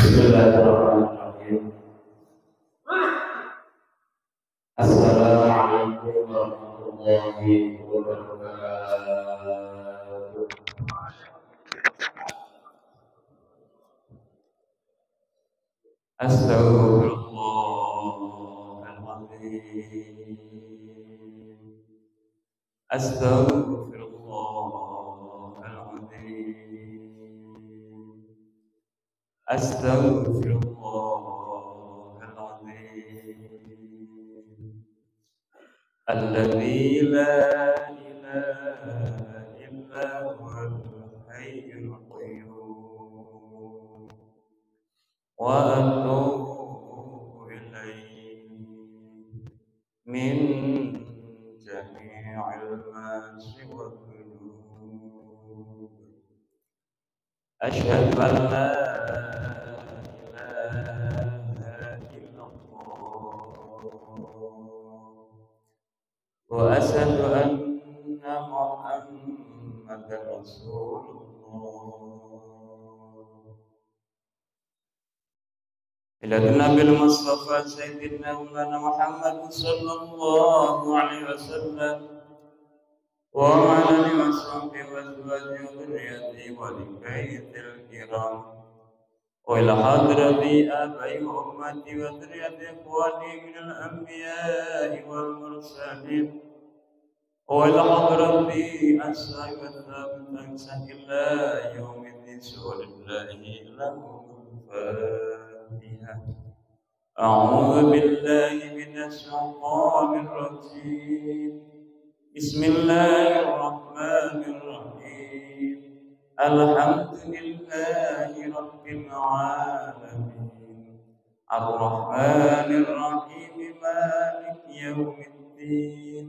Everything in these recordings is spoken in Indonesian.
Bismillahirrahmanirrahim. Assalamualaikum warahmatullahi wabarakatuh. Astaghfirullahaladzim. Astaghfirullahaladzim. Astaghfirullahaladzim. Alladzi la ilaha illa huwal hayyul qayyum wa atubu ilaihi min jami'il masi wa dhunub. Asyhadu an la ilaha illallah wa asyhadu anna Muhammadar Rasulullah. Ila Nabil Mustafa Sayyidina Maulana Muhammad sallallahu alaihi wasallam wa ala alihi wa sahbihi wa azwajihi wa dhurriyyatihi wa baitil kiram wa ila hadrati abai wa ummati wa dhurriyyati ikhwani minal anbiya'i wal mursalin wa ila hadrati ashabi wa tabi'in ila yaumiddin sallallahu lahum Fatiha. A'udzu billahi minasy syaithanir rajim. Bismillahirrahmanirrahim. Alhamdulillahi rabbil alamin. Ar-Rahmanir Rahim. Maliki yaumiddin.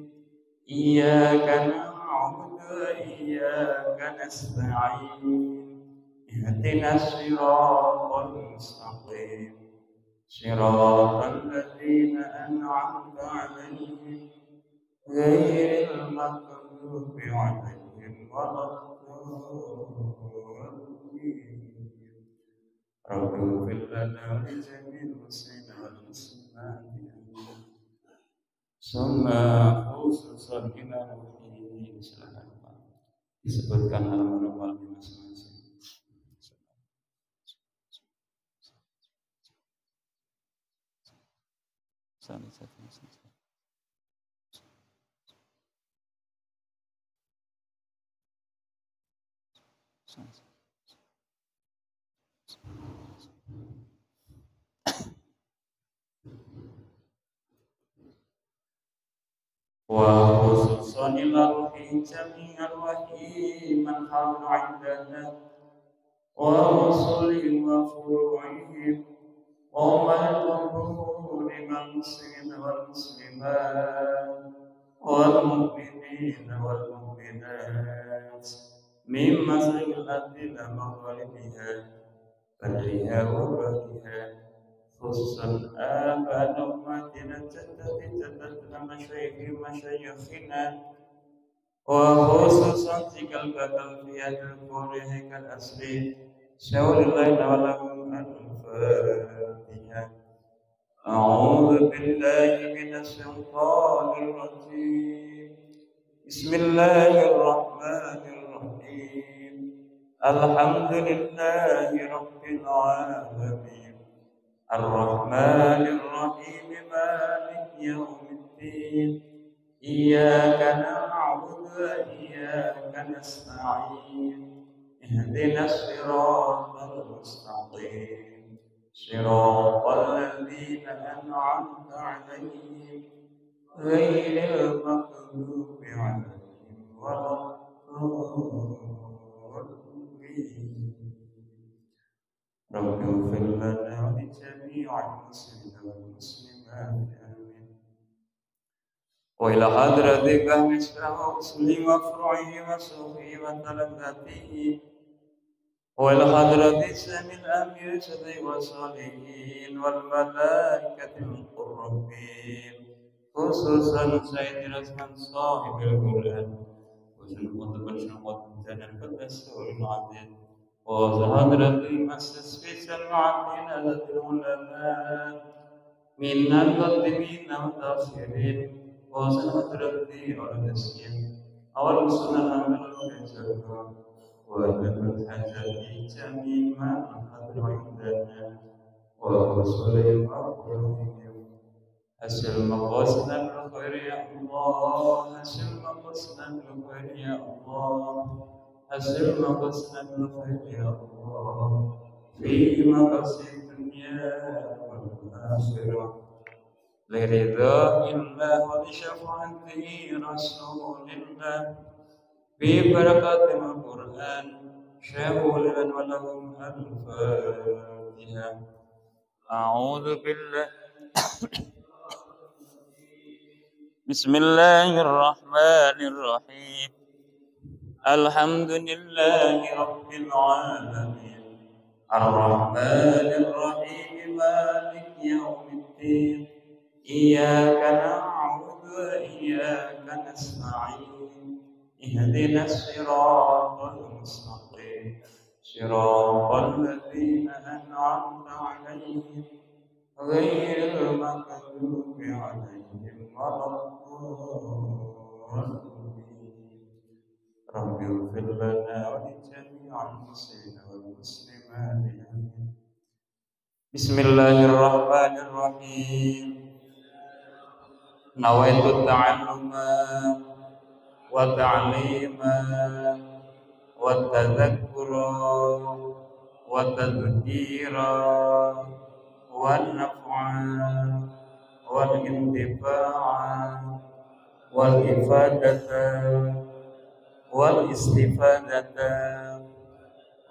Iyyaka na'budu wa iyyaka nasta'in. Ihdinas siratal mustaqim. Siratal ladzina an'amta 'alaihim ghairil maghdubi 'alaihim waladdallin. Rabbi ighfir lana wa li jami'il muslimina wal muslimati summa khususan ila mu'minin. Disebutkan halaman masing-masing. Wa khususan ila ruhi jami'al wahyi man hawla 'indana wa rusuli wa furu'ihim wa man liman muslimin wal muslimat wal mu'minin wal mu'minat min masril ardi ila maghribiha bariha wa bariha khususan abad umatina jaddatina masyayikhina wa khususan jikal bakal fiyadul kurihi kal asli syawlillahi ta'alakum al-Fatiha. A'udhu billahi minas syaitanir rajim. Bismillahirrahmanirrahim. Alhamdulillahi rabbil alamin. Ar-Rahmanir Rahim. Maliki yaumiddin. Iyyaka na'budu wa iyyaka nasta'in. Ihdinas siratal mustaqim. Siratal ladzina an'amta 'alaihim ghairil maghdubi 'alaihim waladdallin. Rabbi ighfir lana wa li jami'il muslimina wal muslimat. Amin. Wa ila hadrati bahmi sirah muslim wa furu'ihi wa sufihi wa talabatihi wa ila hadrati samil amir sadai wa salihin wal malaikatil muqarrabin khususan Sayyidina Rasman sahibul Quran wa sunnatul bashar wa tanan fadasul adil wa hadrati masjid سمعتنا العلماء من المقدمين والتأخيرين وسنة الدين والتسليم أورثنا من الجنة ولم الحاجة جميعا حضر عندنا ورسل مقبولهم حسن مقصنا بالخير يا الله حسن مقصنا بالخير يا الله حسن مقصنا بالخير يا الله في مقصد الدنيا والآخرة لرضا الله ولشفاعة رسول الله في بركات القرآن شاملا ولهم الفاتحة. أعوذ بالله بسم الله الرحمن الرحيم الحمد لله رب العالمين الرحمن الرحيم مالك يوم الدين إياك نعبد وإياك نستعين اهدنا الصراط المستقيم صراط الذين أنعمت عليهم غير المغضوب عليهم ولا رب اغفر لنا ولجميع المسلمين والمسلمات بسم الله الرحمن الرحيم نويت التعلم والتعليم والتذكر والتذكير والنفع والانتفاع والإفادة والاستفادة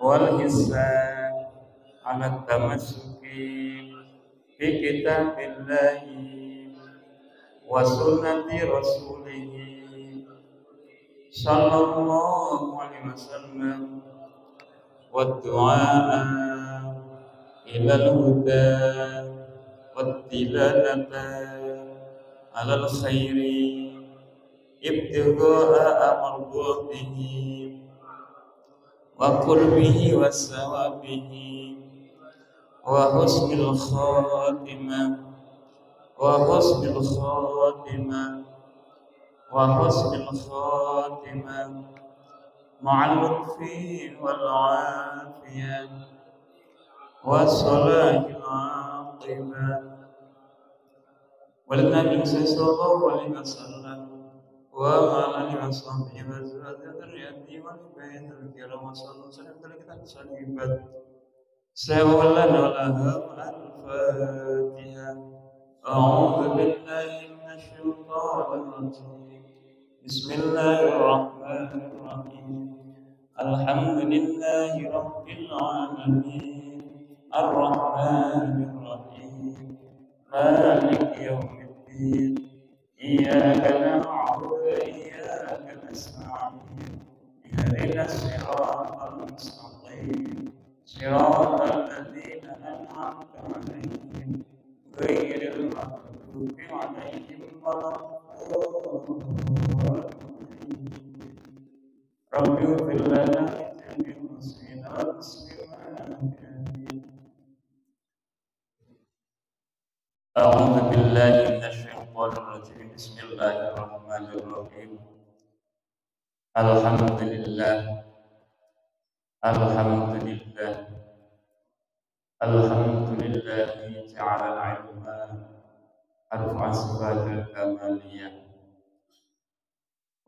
والحسان على التمسك بكتاب الله وسنة رسوله صلى الله عليه وسلم والدعاء إلى الهدى والدلالة على الخير ابتغاء مرضاته وقربه وثوابه وحسن الخاتمة وحسن الخاتمة وحسن الخاتمة مع اللطف والعافية وصلاح العاقبة والنبي صلى الله عليه وسلم وعلى آله وصحبه وزوجه ذريته والبيت الكرام وصلى وسلم على كتاب الصليبات سوى لنا ولهم الفاتحة. أعوذ بالله من الشيطان الرجيم بسم الله الرحمن الرحيم الحمد لله رب العالمين الرحمن الرحيم مالك يوم الدين إياك نعبد وإياك نستعين اهدنا الصراط المستقيم صراط الذين أنعمت عليهم غير المغضوب عليهم ولا رب اغفر لنا ولجميع المسلمين والمسلمات أعوذ بالله من الشيطان الرجيم بسم الله الرحمن الرحيم الحمد لله الحمد لله الحمد لله جعل العلم أرفع صفات الكمالية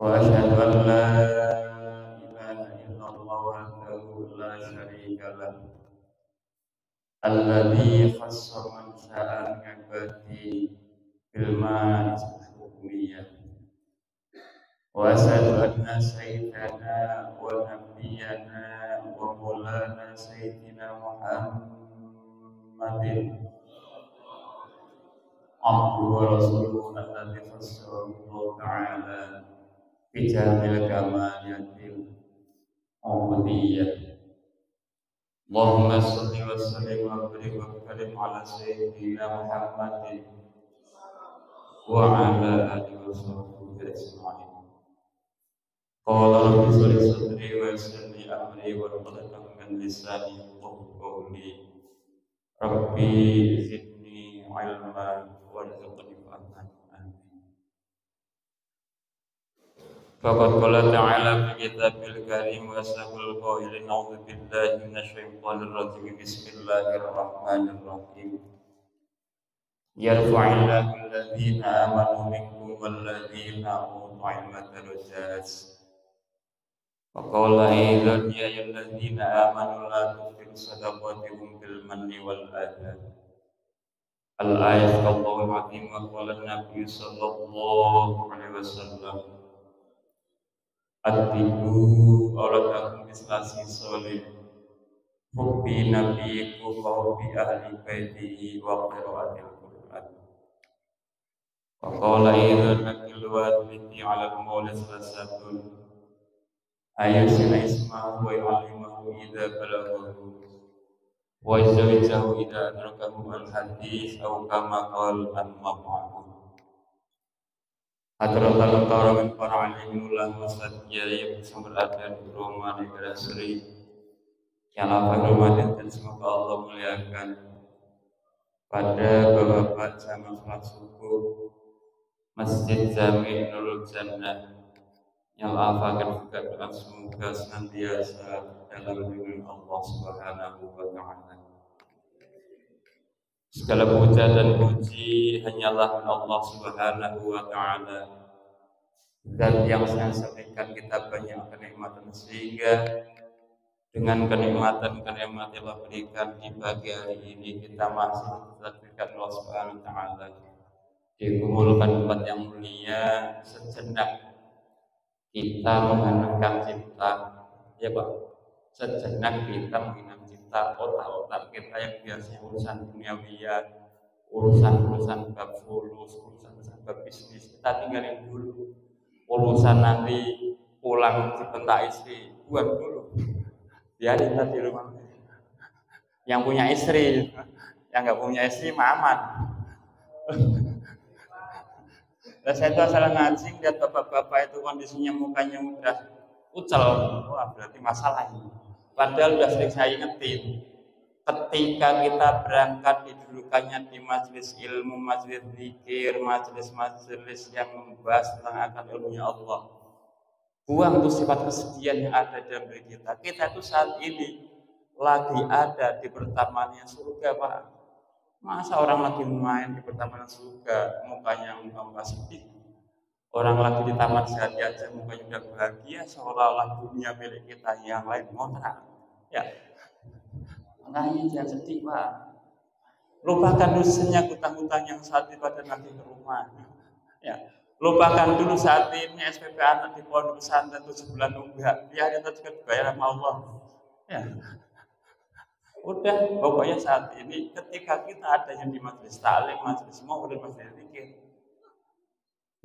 وأشهد أن لا إله إلا الله وحده لا شريك له الذي خص من شاء من عباده بالماء الحكمية وأشهد أن سيدنا ونبينا ومولانا سيدنا محمد عبده ورسوله الذي خصه الله تعالى بجامع الكمالية العبودية. اللهم صل وسلم وبارك وكرم على سيدنا محمد وعلى آله وصحبه أجمعين. قال رب اشرح لي صدري ويسر لي أمري واحلل عقدة من لساني يفقهوا قولي. Rabbi zidni ilma warzuqni fahman. Faqad qala ta'ala fi kitabil karim wa sabul qailin a'udzu billahi minasyaitonir rajim. Bismillahirrahmanirrahim. Yarfa'illahu alladhina amanu minkum walladhina utul ilma darajat. Wa qala aidan ya ayyuhalladzina amanu la tubtilu shadaqatikum bil manni wal adha. Al-ayat Allahul Azim wa qala Nabi sallallahu alaihi wasallam Atiku awladakum bislasi solih hubbi nabiyiku wa hubbi ahli baitihi wa qiraatil Qur'an. Wa qala idhan nakil walidhi ala al-mawli salasatun ayusina ismahu wa yu'allimahu idha balaghahu wa yuzawwijahu idha adrakahu al-hadith aw kama qala al-mab'ath. Hadratal Tara min para alim ulama kiai bersama ada di rumah negara Sri yang apa hormatin dan semoga Allah muliakan pada bapak-bapak jamaah salat subuh Masjid Jami' Nurul Jannah yang afakan juga dengan semoga senantiasa dalam lindungan Allah Subhanahu wa Ta'ala. Segala puja dan puji hanyalah Allah Subhanahu wa Ta'ala, zat yang senantiasa memberikan kita banyak kenikmatan, sehingga dengan kenikmatan yang Allah berikan di pagi hari ini kita masih diberikan Allah Subhanahu wa Ta'ala dikumpulkan tempat yang mulia. Sejenak kita mengheningkan cipta, ya Pak, sejenak kita menghina cipta, otak-otak kita yang biasanya urusan duniawiya, urusan bab fulus, urusan bab bisnis, kita tinggalin dulu. Urusan nanti pulang dibentak istri, buat dulu. Biarin di rumah. Yang punya istri, yang nggak punya istri aman. Dan saya itu asal ngaji, lihat bapak-bapak itu kondisinya mukanya udah ucel, wah berarti masalah ini. Padahal udah sering saya ingetin, ketika kita berangkat didudukannya di majelis ilmu, majelis zikir, majelis yang membahas tentang akan ilmunya Allah, buang tuh sifat kesedihan yang ada dalam diri kita. Kita itu saat ini lagi ada di pertamanya surga, Pak. Masa orang lagi main di pertamanan surga mukanya muka sedih, orang lagi di taman sehari aja mukanya udah bahagia, seolah-olah dunia milik kita, yang lain ngontrak. Ya, makanya jangan sedih, Pak. Lupakan dulu senyap hutang-hutang yang saat ini pada nanti ke rumah. Ya, lupakan dulu saat ini SPP anak di pondok pesantren 7 bulan enggak, biar kita juga dibayar sama Allah. Ya, udah, pokoknya saat ini ketika kita adanya di majelis taklim, majelis maulid, majelis zikir,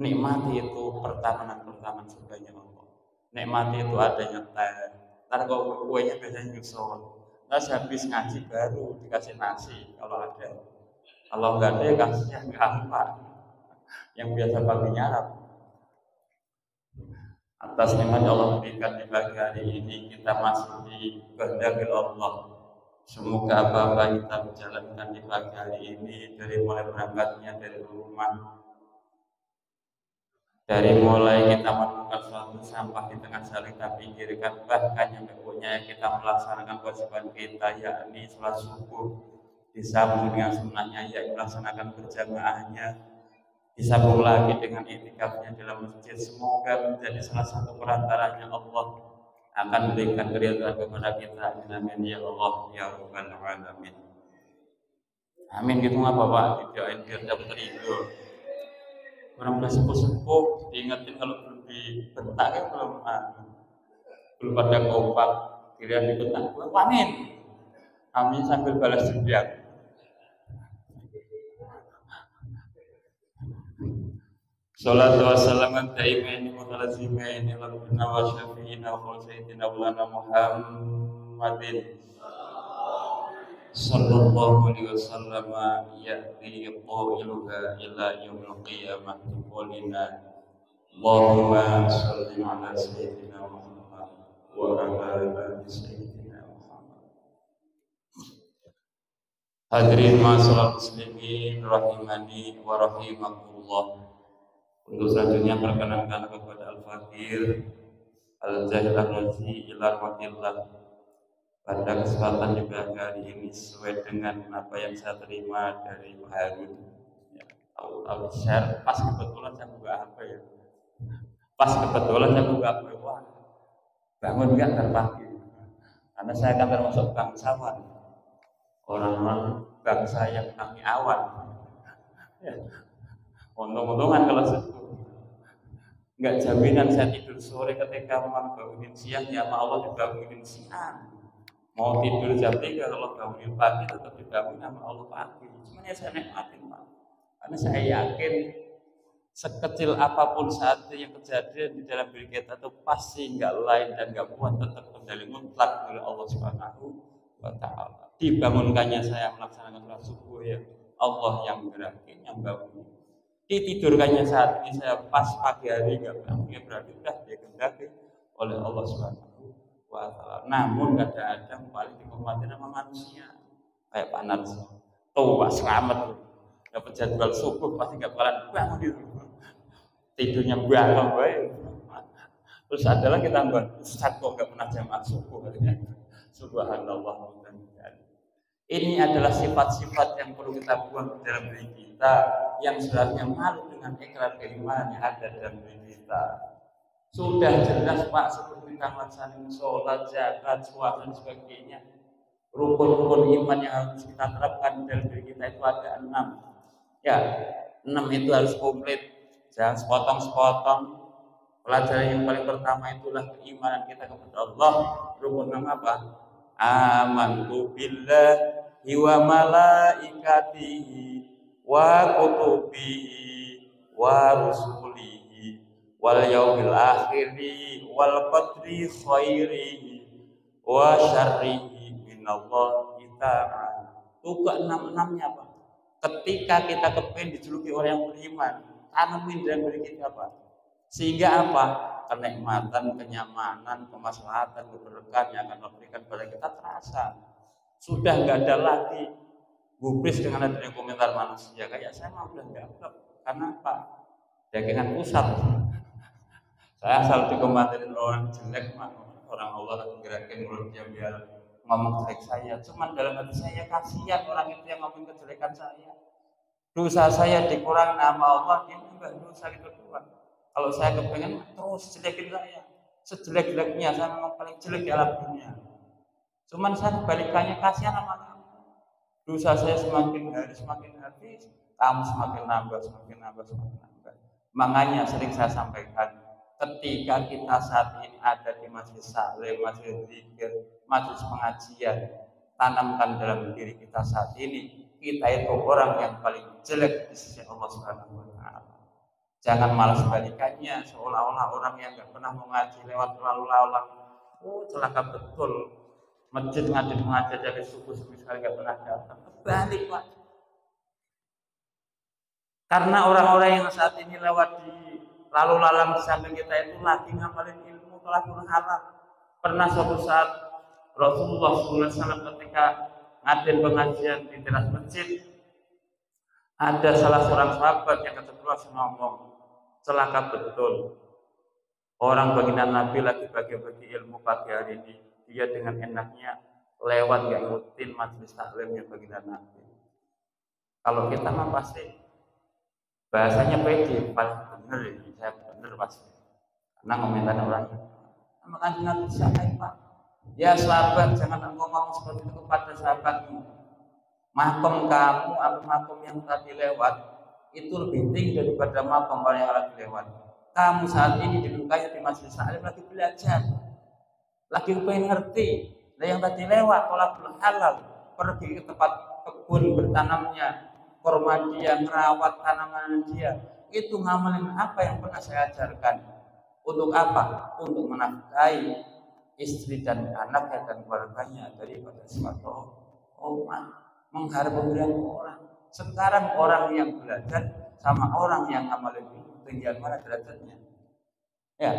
nikmati itu pertamanan surganya Allah. Nikmati itu adanya teh. Ntar kok kuenya biasanya nyusul. Terus habis ngaji baru dikasih nasi kalau ada. Kalau enggak ada ya kasihnya gampang. Yang biasa pagi nyarap. Atas nikmat Allah berikan di pagi hari ini kita masih dikehendaki Allah. Semoga apa-apa kita menjalankan di pagi hari ini, dari mulai berangkatnya dari rumah, dari mulai kita menemukan suatu sampah di tengah jalan kita pinggirkan, bahkan yang berikutnya kita melaksanakan kewajiban kita, yakni sholat subuh disambung dengan sunnahnya, yakni melaksanakan berjamaahnya, disambung lagi dengan iktikafnya dalam masjid. Semoga menjadi salah satu perantaranya Allah akan berikan keridhaan kepada kita. Amin ya Allah ya Rabbal alamin. Amin gitu nggak Bapak, didoain biar dapat ridho. Orang udah sepuh-sepuh diingetin kalau belum dibentak ya belum pada kompak, kira dibentak, amin. Amin sambil balas dendam. Salatu wassalamu daimaini mutalazimaini ala rabbina wa syafi'ina wa sayyidina Muhammadin sallallahu alaihi wasallam ya'ti qailuha ila yaumil qiyamah qulina Allahumma shalli ala sayyidina Muhammad wa ala ali sayyidina Hadirin masyaallah muslimin rahimani wa rahimakumullah. Untuk selanjutnya perkenankan kepada Al-Fakir Al-Zahid Ar-Razi ila rahmatillah. Pada kesempatan juga hari ini sesuai dengan apa yang saya terima dari Pak Harun ya, tahu share pas kebetulan saya buka apa ya. Pas kebetulan saya buka apa, wah bangun enggak terpagi. Karena saya kan termasuk bangsawan, orang-orang bangsa yang kami awan. Ya. Untung-untungan kalau subuh. Enggak jaminan saya tidur sore ketika mau bangunin siang, ya sama Allah dibangunin siang. Mau tidur jam 3 kalau bangunin pagi tetap dibangun sama Allah pagi. Cuman ya saya nikmatin Pak. Karena saya yakin sekecil apapun saat yang kejadian di dalam diri kita itu pasti enggak lain dan enggak buat tetap kembali mutlak oleh Allah Subhanahu wa Ta'ala. Dibangunkannya saya melaksanakan sholat subuh ya Allah yang gerakin, yang bangun. Ditidurkannya saat ini saya pas pagi hari enggak bangun, ya berarti sudah dikehendaki oleh Allah Subhanahu wa Ta'ala. Namun kadang-kadang paling dihormati sama manusia kayak Pak Narso. Tuh Pak selamat dapat jadwal subuh pasti enggak bakalan bangun di rumah. Tidurnya bangun baik. Terus adalah kita tambah Ustaz kok enggak pernah jamaah subuh. Subhanallah. Ini adalah sifat-sifat yang perlu kita buang dalam diri kita, yang sebenarnya malu dengan ikrar keimanan yang ada dalam diri kita. Sudah jelas Pak, seperti kita melaksanakan sholat, zakat, puasa dan sebagainya. Rukun-rukun iman yang harus kita terapkan dalam diri kita itu ada 6. Ya, 6 itu harus komplit. Jangan sepotong-sepotong. Pelajaran yang paling pertama itulah keimanan kita kepada Allah. Rukun 6 apa? Amantu billahi wa malaikatihi wa kutubihi wa rusulihi wal yaumil akhiri wal qadri khairihi wa syarrihi minallahi ta'ala. Itu ke-6-6-nya Pak. Ketika kita kepengen dijuluki orang yang beriman, tanamin dalam diri kita Pak. Sehingga apa? Kenikmatan, kenyamanan, kemaslahatan, keberkahan yang akan memberikan pada kita terasa. Sudah nggak ada lagi gubris dengan adanya komentar manusia. Kayak saya mah udah nggak anggap. Karena apa? Jaringan pusat. Saya asal dikomenterin orang jelek mah, orang Allah lagi gerakin mulut dia biar ngomong jelek saya. Cuman dalam hati saya kasihan orang itu yang ngomong kejelekan saya. Dosa saya dikurangi nama Allah, ini enggak dosa gitu doang. Kalau saya kepengen terus jelekin saya, sejelek-jeleknya saya memang paling jelek di alam dunia. Cuman saya kebalikannya kasihan sama kamu. Dosa saya semakin hari semakin habis, kamu semakin nambah, semakin nambah, semakin nambah. Makanya sering saya sampaikan, ketika kita saat ini ada di majelis saleh, majelis zikir, majelis pengajian, tanamkan dalam diri kita saat ini, kita itu orang yang paling jelek di sisi Allah Subhanahu wa Ta'ala. Jangan malas balikannya seolah-olah orang yang nggak pernah mengaji lewat lalu lalang. Oh celaka betul. Masjid ngaji dari subuh sekali nggak pernah datang. Kebalik Pak. Karena orang-orang yang saat ini lewat di lalu lalang di samping kita itu lagi ngamalin ilmu telah halal. Pernah suatu saat Rasulullah SAW ketika ngadain pengajian di teras masjid, ada salah seorang sahabat yang keceplosan ngomong, celaka betul. Orang baginda Nabi lagi bagi-bagi ilmu pagi hari ini, dia dengan enaknya lewat gak ngikutin majelis taklimnya baginda Nabi. Kalau kita mah pasti bahasanya pede, paling bener ini, saya bener pasti. Karena komentar orang, makanya Nabi saya Pak. Ya sahabat, jangan engkau ngomong seperti itu kepada sahabatmu. Makom kamu atau makom yang tadi lewat itu lebih tinggi daripada makom orang yang lagi lewat. Kamu saat ini didukanya di majelis taklim lagi belajar, lagi pengen ngerti. Nah yang tadi lewat tolak halal, pergi ke tempat kebun bertanamnya, kurma dia, merawat tanaman dia, itu ngamalin apa yang pernah saya ajarkan. Untuk apa? Untuk menafkahi istri dan anaknya dan keluarganya daripada suatu rumah. Mengharap pemberian orang. Sekarang orang yang belajar sama orang yang ngamalin ilmu tinggal mana derajatnya? Ya,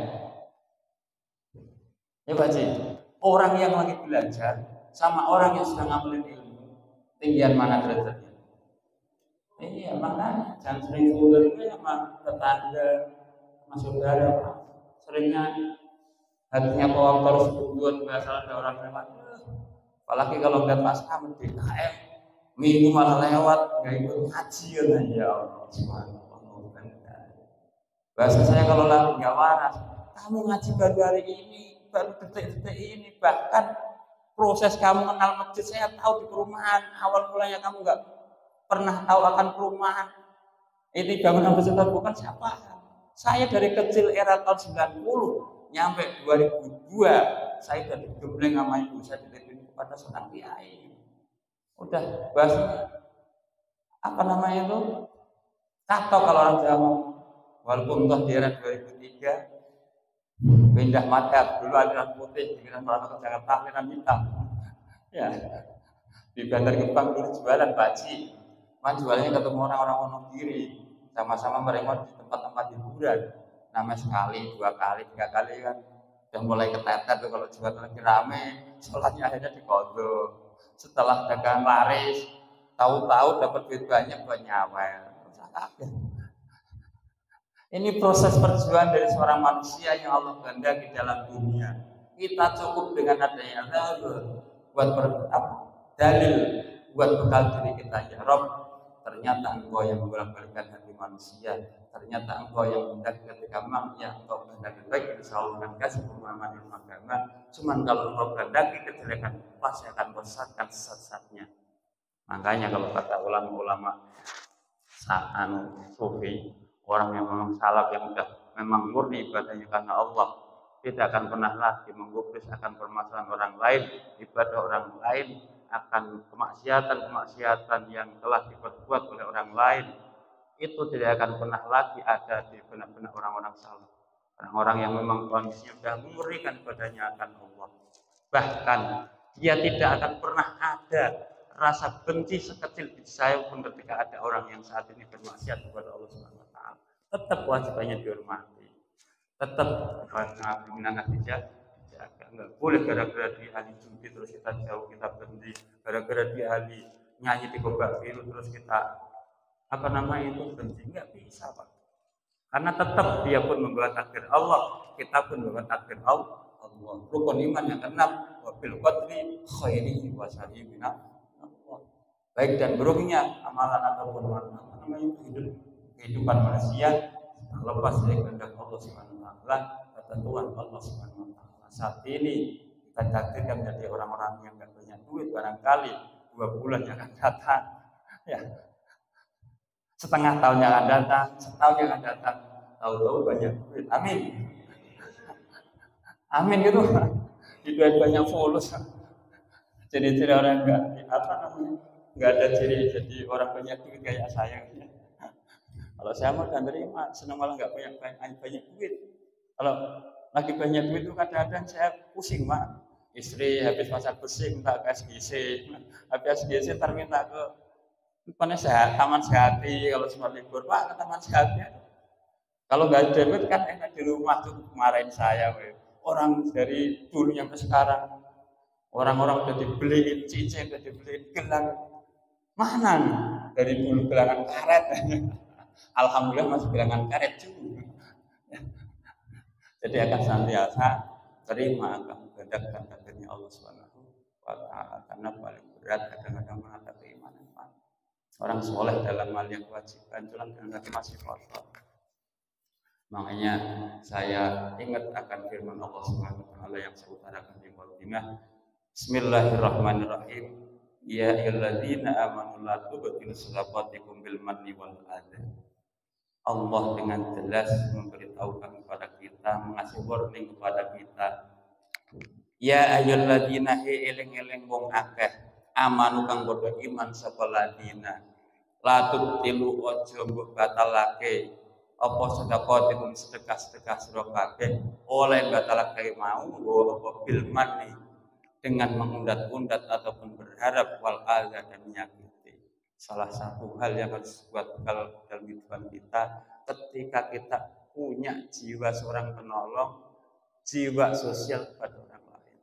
ya Pak Ji. Orang yang lagi belajar sama orang yang sedang ngamalin ilmu tinggian mana derajatnya. Iya, makanya jangan sering sudut sama tetangga, sama saudara. Seringnya hatinya kotor, sebujuan, biasa ada orang lewat. Apalagi kalau lihat Mas Ahmad di KM, minggu malah lewat, nggak ikut ngaji kan ya Allah. Subhanallah. Bahasa saya kalau lagi nggak waras, kamu ngaji baru hari ini, baru detik-detik ini, bahkan proses kamu kenal masjid saya tahu di perumahan. Awal mulanya kamu nggak pernah tahu akan perumahan. Ini bangunan masjid bukan siapa? Saya dari kecil era tahun 90 nyampe 2002 saya sudah digembleng sama ibu saya dititipin kepada seorang kiai. Udah bahasanya apa namanya itu? Katok kalau orang Jawa. Walaupun toh di era 2003 pindah madhab, dulu aliran putih, pikiran merata ke Jakarta aliran hitam. Ya, di Bandar Gebang dulu jualan baji, jualannya ketemu orang-orang Wonogiri, sama-sama mereka di tempat-tempat hiburan. Namanya sekali, 2 kali, 3 kali kan, udah mulai keteter tuh kalau jualan lagi rame, sholatnya akhirnya dikodok. Setelah dagangan laris, tahu-tahu dapat duit banyak buat nyawel. Ini proses perjuangan dari seorang manusia yang Allah kehendaki dalam dunia. Kita cukup dengan adanya dalil buat dalil buat bekal diri kita. Ya Rob, ternyata Engkau yang membolak-balikkan hati manusia. Ternyata Engkau yang menghendaki ketika ya Engkau menghendaki baik, insya Allah akan kasih pemahaman ilmu agama. Cuman kalau Engkau menghendaki kejelekan, pasti akan bosankan sesat-sesatnya. Makanya kalau kata ulama-ulama sufi, orang yang memang salaf yang sudah memang murni ibadahnya karena Allah, tidak akan pernah lagi menggubris akan permasalahan orang lain, ibadah orang lain, akan kemaksiatan yang telah diperbuat oleh orang lain. Itu tidak akan pernah lagi ada di benak-benak orang-orang salaf. Orang-orang yang memang kondisinya sudah mengurnikan ibadahnya akan Allah. Bahkan dia tidak akan pernah ada rasa benci sekecil biji sayap pun ketika ada orang yang saat ini bermaksiat kepada Allah Subhanahu wa taala. Tetap wajibannya dihormati. Tetap karena dijaga. Enggak boleh gara-gara dia ahli judi terus kita jauh, kita berhenti. Gara-gara dia ahli nyanyi di gobak biru terus kita benci. Enggak bisa, Pak. Karena tetap dia pun membawa takdir Allah, kita pun membawa takdir Allah. Rukun iman yang keenam, wabil qadri khairihi wa syarrihi min Allah. Baik dan buruknya amalan ataupun kehidupan manusia lepas dari kehendak Allah Subhanahu wa taala, ketentuan Allah Subhanahu wa taala. Saat ini kita takdirkan menjadi orang-orang yang enggak banyak duit, barangkali 2 bulan yang akan datang. Ya. Setengah tahun yang akan datang, setahun yang akan datang, tahu-tahu banyak duit. Amin. Amin gitu. Duit banyak fulus. Jadi orang enggak ada ciri jadi orang banyak duit kayak saya. Kalau saya mah kan terima, senang malah enggak banyak duit. Kalau lagi banyak duit itu kadang-kadang saya pusing, Mak. Istri habis masak bersih minta ke SGC, habis SGC minta ke taman sehati. Kalau sempat libur, Pak, ke taman sehati. Kalau nggak ada duit kan enak di rumah tuh, kemarin saya, orang dari dulu sampai sekarang, orang-orang udah dibeliin cincin, udah dibeliin gelang, mana nih? Dari dulu gelangan karet, alhamdulillah masih gelangan karet juga. Jadi akan senantiasa terima akan kehendak takdirnya Allah Subhanahu wa taala, karena paling berat kadang-kadang menata keimanan. Orang soleh dalam hal yang kewajiban cuman kehendaknya masih kotor. Makanya saya ingat akan firman Allah Subhanahu wa taala yang saya utarakan di muqaddimah. Bismillahirrahmanirrahim. Ya ayyuhalladzina amanu la tubtilu shadaqatikum bil manni wal adha. Allah dengan jelas memberitahukan kepada kita, mengasih warning kepada kita. Ya ayyuhalladzina eling-eling wong akeh amanu kang padha iman sapa ladina la tubtilu aja mbok batalake apa sedekah sedekah sira kabeh oleh batalake mau apa bil manni dengan mengundat-undat ataupun berharap wal adza dan menyakiti. Salah satu hal yang harus buat bekal dalam kehidupan kita ketika kita punya jiwa seorang penolong, jiwa sosial kepada orang lain.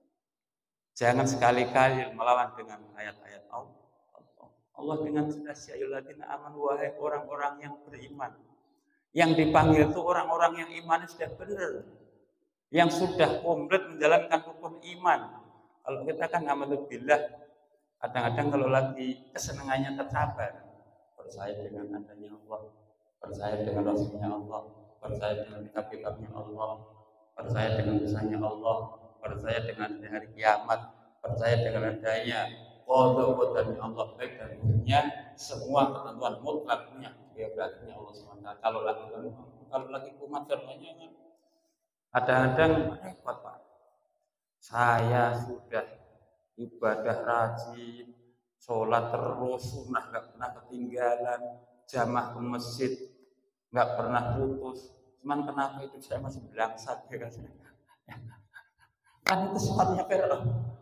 Jangan sekali-kali melawan dengan ayat-ayat Allah. Allah dengan jelas, ya ayyuhalladzina amanu, wahai orang-orang yang beriman. Yang dipanggil itu orang-orang yang imannya sudah benar, yang sudah komplit menjalankan rukun iman. Kalau kita kan alhamdulillah, kadang-kadang kalau lagi kesenangannya tercapai, percaya dengan adanya Allah, percaya dengan Rasulnya Allah, percaya dengan kitab-kitabnya Allah, percaya dengan kisahnya Allah, percaya dengan hari kiamat, percaya dengan adanya qada-qadanya Allah baik dan buruknya, semua ketentuan mutlaknya biografinya Allah SWT. Kalau lagi kumat firmannya kan kadang-kadang repot Pak. Saya sudah ibadah rajin, sholat terus, sunnah nggak pernah ketinggalan, jamaah ke masjid nggak pernah putus. Cuman kenapa itu saya masih belangsat ya kan itu sifatnya Fir'aun.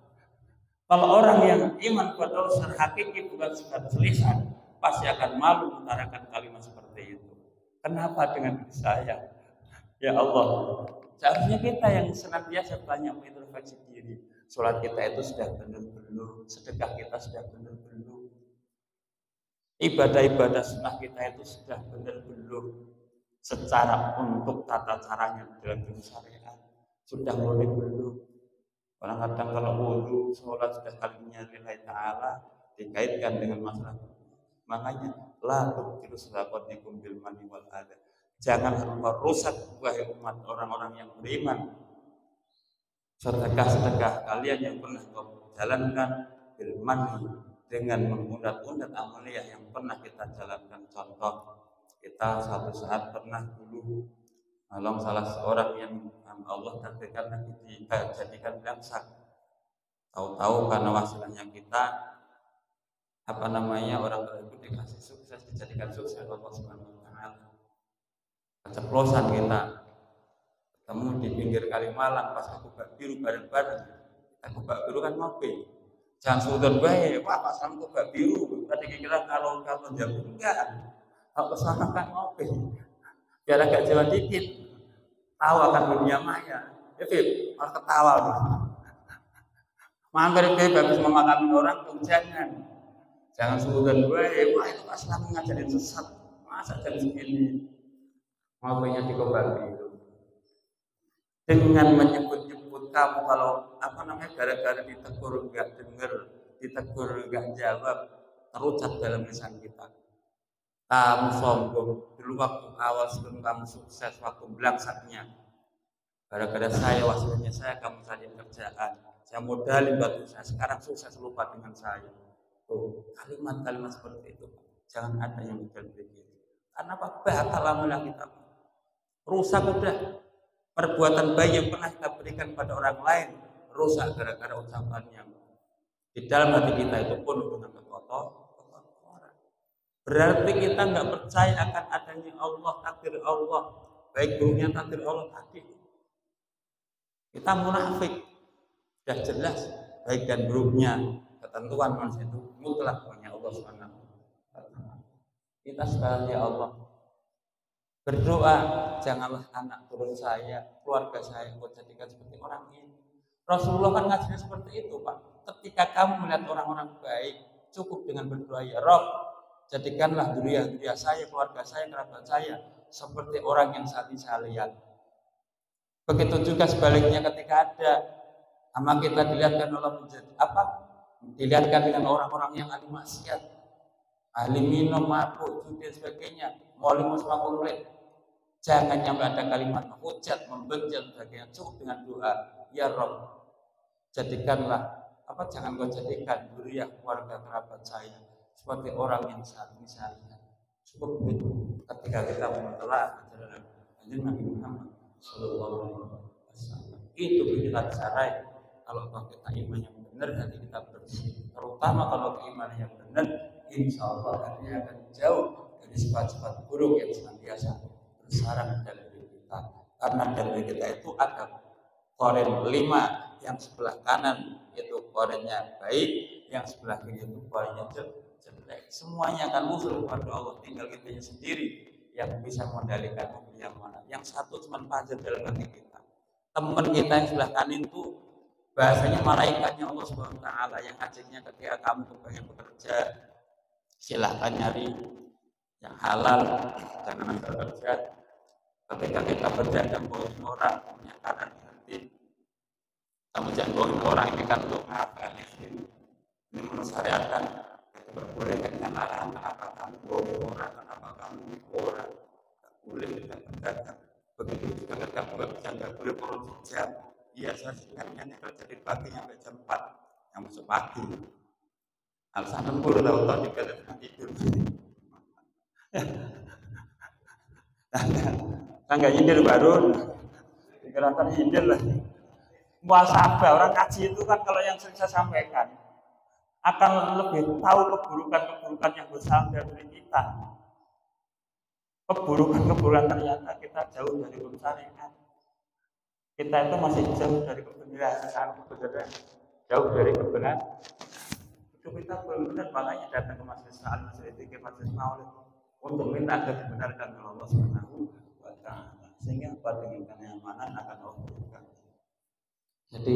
Kalau orang yang iman kepada Allah secara hakiki bukan sebatas lisan, pasti akan malu mengutarakan kalimat seperti itu. Kenapa dengan diri saya? Ya Allah, seharusnya kita yang senantiasa banyak mengintrospeksi diri. Sholat kita itu sudah benar belum? Sedekah kita sudah benar belum? Ibadah-ibadah sunnah kita itu sudah benar belum? Secara untuk tata caranya dalam syariat sudah mulai belum? Kadang-kadang kalau wudu, sholat sudah kalinya lillahi ta'ala dikaitkan dengan masalah. Makanya la tubtilu shadaqatikum bil manni wal adha. Jangan merusak wahai umat orang-orang yang beriman sedekah-sedekah kalian yang pernah kau jalankan bil manni, dengan mengundat-undat amaliyah yang pernah kita jalankan. Contoh, kita suatu saat pernah dulu nolong salah seorang yang Allah takdirkan lagi dijadikan bangsa. Tahu-tahu karena wasilahnya kita orang tersebut dikasih sukses, dijadikan sukses Allah Subhanahu wa taala. Keceplosan kita ketemu di pinggir Kalimalang pas aku bak biru bareng-bareng. Aku bak biru kan ngopi. Jangan sudon bae, Pak pas aku bak biru. Tadi kira kalau jam enggak. Kalau kesana kan ngopi. Biar agak jalan dikit. Tahu akan dunia maya. Fit, malah ketawa nih. Mampir ke bagus memahami orang tuh jangan sudon bae. Wah itu pas lagi ngajarin sesat. Masa jam segini ngopinya di Kobabi itu. Dengan menyebut-nyebut kamu kalau gara-gara ditegur enggak dengar, ditegur enggak jawab, terucap dalam lisan kita. Kamu sombong, dulu waktu awal sebelum kamu sukses, waktu belangsaknya. Gara-gara saya, wasilahnya saya, kamu cari kerjaan. Saya modalin batu saya, sekarang sukses lupa dengan saya. Tuh, kalimat-kalimat seperti itu. Jangan ada yang model begitu. Karena apa? Bakal lama kita. Rusak udah. Perbuatan baik yang pernah kita berikan pada orang lain rusak gara-gara ucapan yang di dalam hati kita itu penuh dengan kekotoran. Berarti kita nggak percaya akan adanya Allah, takdir Allah, baik buruknya takdir Allah tadi. Kita munafik. Sudah jelas baik dan buruknya ketentuan manusia itu mutlak punya Allah Subhanahu wa taala. Kita sekalian ya Allah berdoa, janganlah anak turun saya, keluarga saya kau jadikan seperti orang ini. Rasulullah kan ngajarin seperti itu, Pak. Ketika kamu melihat orang-orang baik, cukup dengan berdoa, ya Rabb, jadikanlah dzurriyyah saya, keluarga saya, kerabat saya seperti orang yang saat ini saya lihat. Begitu juga sebaliknya ketika ada sama kita dilihatkan Allah menjadi dilihatkan dengan orang-orang yang ahli maksiat, ahli minum, mabuk, judi dan sebagainya, maulimus makulit. Jangan sampai ada kalimat hujat, membenci dan sebagainya. Cukup dengan doa, ya Rabb, jadikanlah jangan kau jadikan dzurriyyah keluarga kerabat saya seperti orang yang saat ini saya lihat. Cukup begitu ketika kita menelaah ajaran Nabi Muhammad Sallallahu Alaihi Wasallam. Itu kita cara kalau kita iman yang benar, hati kita bersih. Terutama kalau keimanan yang benar, insya Allah hatinya akan jauh dari sifat-sifat buruk yang senantiasa bersarang dalam diri kita. Karena dalam diri kita itu ada koren 5, yang sebelah kanan itu korennya baik, yang sebelah kiri itu korennya jelek. Semuanya akan musuh kepada Allah. Tinggal kita sendiri yang bisa mengendalikan yang mana. Yang satu cuma pajak dalam hati kita. Teman kita yang sebelah kanan itu bahasanya malaikatnya Allah Subhanahu wa taala yang ngajaknya ketika kamu kebanyakan bekerja, silahkan nyari yang halal, jangan bekerja. Ketika kita berjaga bohong orang, menyatakan hati. Kamu jangan bohong orang ini kan untuk apa? Ini mensyariatkan itu boleh dengan larangan. Kenapa kamu bohong orang? Kenapa kamu nipu orang? Tak boleh kita berdagang. Begitu juga ketika kamu bekerja nggak boleh korupsi jam. Iya, saya sebenarnya kerja di pagi sampai jam 4 yang masuk pagi. Alasan lembur tahu-tahu juga tidak tidur. Nggak nyindir baru, dikirakan nyindir lah. Muasabah orang kaji itu kan kalau yang sering saya sampaikan akan lebih tahu keburukan-keburukan yang besar dari kita. Keburukan-keburukan ternyata kita jauh dari syariat. Kita itu masih jauh dari kebenaran, jauh dari kebenaran. Itu kita benar makanya datang ke majelis salat, majelis zikir, majelis maulid untuk minta agar dibenarkan oleh Allah Subhanahu wa taala. Sehingga apa dengan kenyamanan akan Allah berikan. Jadi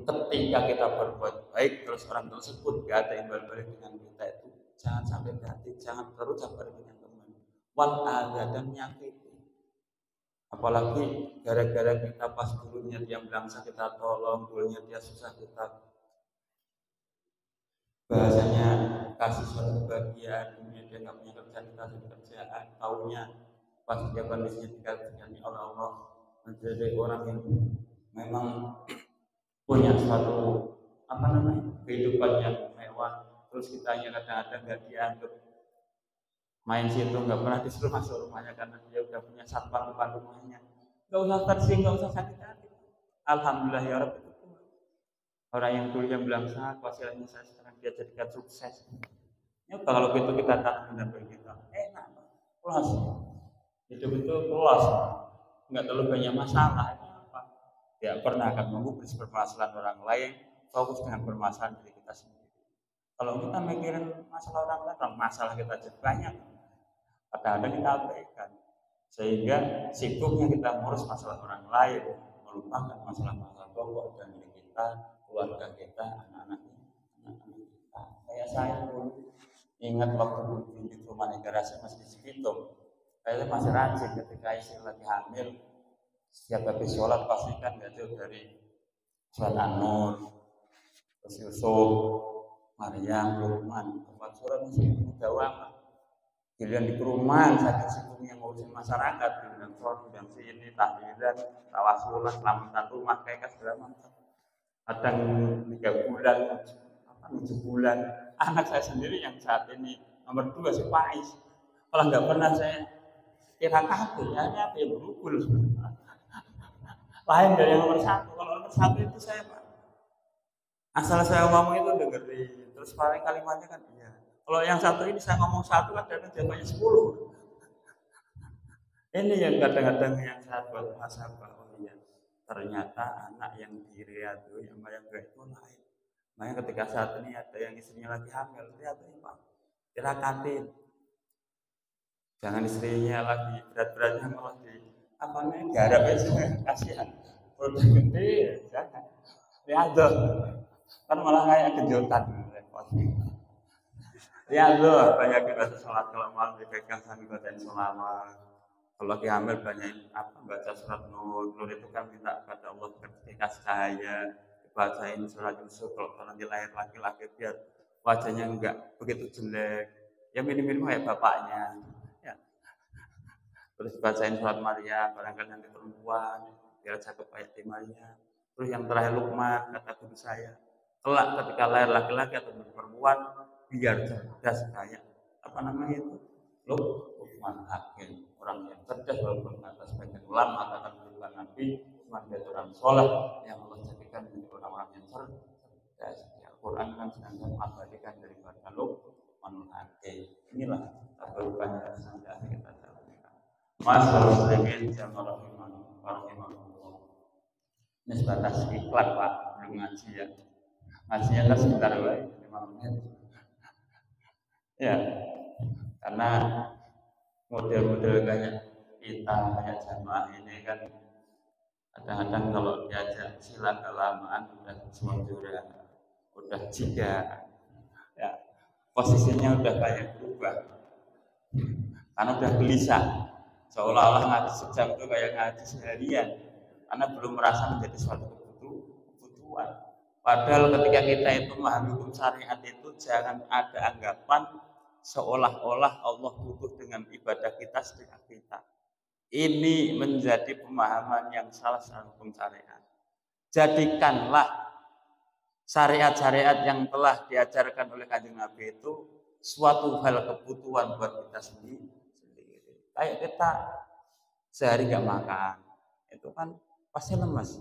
ketika kita berbuat baik terus orang tersebut gak ada yang balik dengan kita itu jangan sampai hati, jangan terus sampai dengan teman. Wal ada dan menyakiti. Apalagi gara-gara kita pas dulunya dia bangsa kita tolong, dulunya dia susah kita bahasanya kasih suatu bagian, dunia dia nggak punya kerjaan, kita kasih kerjaan, taunya pas dia kondisinya dikasihkan oleh Allah menjadi orang yang memang punya suatu kehidupan yang mewah, terus kita kadang-kadang nggak dianggap main situ, nggak pernah disuruh masuk rumahnya karena dia udah punya satpam depan rumahnya, nggak usah tersinggung, nggak usah sakit hati. Alhamdulillah ya Rabbi. Orang yang dulu yang bilang sangat hasilnya saya sekarang dia jadikan sukses. Ya kalau gitu kita tanam dan bagi kita enak, pulas. Hidup itu pulas, nggak terlalu banyak masalah. Apa? Tidak pernah akan mengubris permasalahan orang lain, fokus dengan permasalahan diri kita sendiri. Kalau kita mikirin masalah orang lain, masalah kita jadi banyak. Kadang-kadang kita abaikan, sehingga sibuknya kita ngurus masalah orang lain, melupakan masalah-masalah pokok dan diri kita, keluarga kita, anak-anak kita. Kayak saya dulu ingat waktu di rumah negara saya masih di Cibitung, saya masih rajin ketika istri lagi hamil, setiap habis sholat pasti kan nggak jauh dari sholat An-Nur, terus Yusuf, Maryam, Luqman, tempat sholat masih mudah amat. Giliran di perumahan saking sibuknya ngurusin masyarakat, giliran sholat, giliran sini, tahlilan, tawasulan, selamatan rumah, kayak segala macam. Kadang 3 bulan, 7 bulan. Anak saya sendiri yang saat ini nomor 2 si Pais. Kalau nggak pernah saya kira kabel, ya apa yang berubul. Lain dari yang nomor 1. Kalau nomor 1 itu saya Pak. Asal saya ngomong itu dengerin. Terus paling kalimatnya kan iya. Kalau yang satu ini saya ngomong 1 kan dan jawabannya 10. Ini yang kadang-kadang yang saya buat masalah. Ternyata anak yang di Riyadh yang bayang itu lain. Makanya ketika saat ini ada yang istrinya lagi hamil, lihat ini Pak, dirakatin. Jangan istrinya lagi berat-beratnya malah garap aja, kasihan. Perut gede, jangan. Lihat kan malah kayak kejutan repot. Lihat banyak kita sholat kalau malam dipegang sambil bacain sholawat. Kalau lagi hamil banyak baca surat Nur itu kan minta kepada Allah kasih cahaya, bacain surat Yusuf kalau nanti lahir laki-laki biar wajahnya enggak begitu jelek, ya minim-minim kayak bapaknya, ya. Terus bacain surat Maryam, barangkali nanti perempuan biar cakep kayak di Maryam. Terus yang terakhir Luqman, kata guru saya, kelak ketika lahir laki-laki atau perempuan biar cerdas kayak itu Luqman Hakim. Orang yang cerdas walaupun kata sebagian ulama katakan bukan nabi, cuma dia orang soleh yang Allah jadikan menjadi orang-orang yang cerdas. Al-Quran kan sedang mengabadikan daripada Luqman Hakim. Inilah perubahan yang sedang kita jalankan. Masalah muslimin jamaah rahimahullah. Ini sebatas iklan Pak, belum ngaji ya. Ngajinya kan sebentar lagi 5 menit. Ya, karena model-model kayak kita, kayak jamaah ini kan kadang-kadang kalau diajak silat kelamaan udah semua udah jika ya posisinya udah kayak berubah. berubah. Karena udah gelisah. Seolah-olah ngaji sejam itu kayak ngaji seharian. Karena belum merasa menjadi suatu kebutuhan. Padahal ketika kita itu memahami hukum syariat itu jangan ada anggapan seolah-olah Allah butuh dengan ibadah kita sedekah kita. Ini menjadi pemahaman yang salah hukum syariat. Jadikanlah syariat-syariat yang telah diajarkan oleh Kanjeng Nabi itu suatu hal kebutuhan buat kita sendiri. Kayak kita sehari nggak makan, itu kan pasti lemas.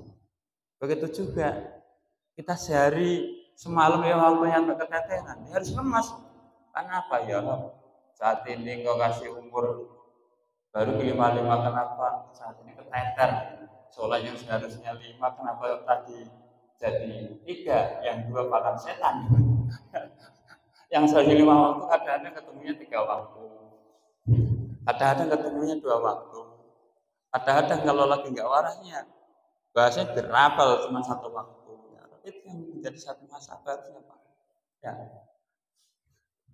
Begitu juga kita sehari semalam ya waktunya sampai keteteran, ya harus lemas. Karena apa ya? Saat ini kau kasih umur baru 55, kenapa saat ini keteter? Soalnya yang seharusnya 5, kenapa tadi jadi 3, yang 2 makan setan. Yang seharusnya 5 waktu kadang-kadang ketemunya 3 waktu. Kadang-kadang ketemunya 2 waktu. Kadang-kadang kalau lagi nggak warahnya, bahasanya berapal cuma 1 waktu. Ya, itu yang menjadi satu masa harusnya Pak. Ya,